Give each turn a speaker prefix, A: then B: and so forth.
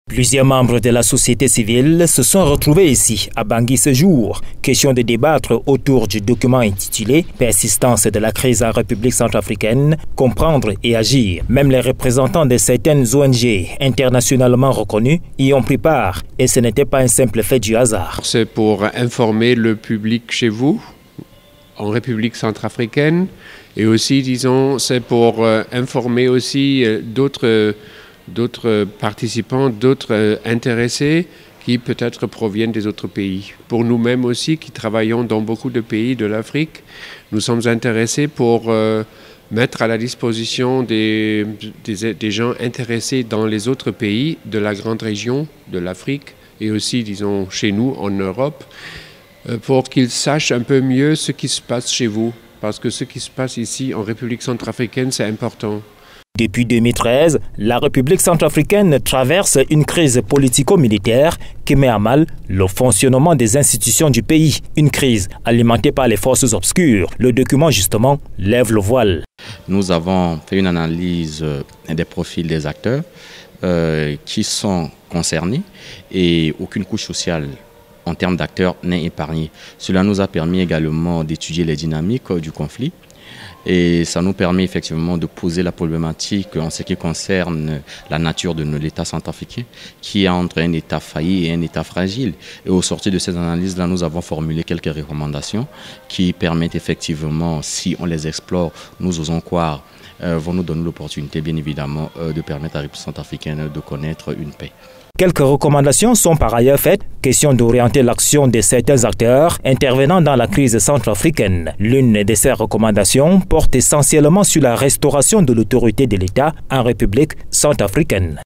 A: Plusieurs membres de la société civile se sont retrouvés ici, à Bangui ce jour. Question de débattre autour du document intitulé « Persistance de la crise en République centrafricaine, comprendre et agir ». Même les représentants de certaines ONG internationalement reconnues y ont pris part. Et ce n'était pas un simple fait du hasard.
B: C'est pour informer le public chez vous, en République centrafricaine. Et aussi, disons, c'est pour informer aussi d'autres participants, d'autres intéressés qui peut-être proviennent des autres pays. Pour nous-mêmes aussi, qui travaillons dans beaucoup de pays de l'Afrique, nous sommes intéressés pour mettre à la disposition des gens intéressés dans les autres pays de la grande région de l'Afrique et aussi, disons, chez nous en Europe, pour qu'ils sachent un peu mieux ce qui se passe chez vous. Parce que ce qui se passe ici en République centrafricaine, c'est important.
A: Depuis 2013, la République centrafricaine traverse une crise politico-militaire qui met à mal le fonctionnement des institutions du pays. Une crise alimentée par les forces obscures. Le document, justement, lève le voile.
C: Nous avons fait une analyse des profils des acteurs qui sont concernés et aucune couche sociale en termes d'acteurs n'est épargnée. Cela nous a permis également d'étudier les dynamiques du conflit. Et ça nous permet effectivement de poser la problématique en ce qui concerne la nature de l'État centrafricain, qui est entre un État failli et un État fragile. Et au sortir de ces analyses-là, nous avons formulé quelques recommandations qui permettent effectivement, si on les explore, nous osons croire, vont nous donner l'opportunité, bien évidemment, de permettre à la République centrafricaine de connaître une paix.
A: Quelques recommandations sont par ailleurs faites. Question d'orienter l'action de certains acteurs intervenant dans la crise centrafricaine. L'une de ces recommandations porte essentiellement sur la restauration de l'autorité de l'État en République centrafricaine.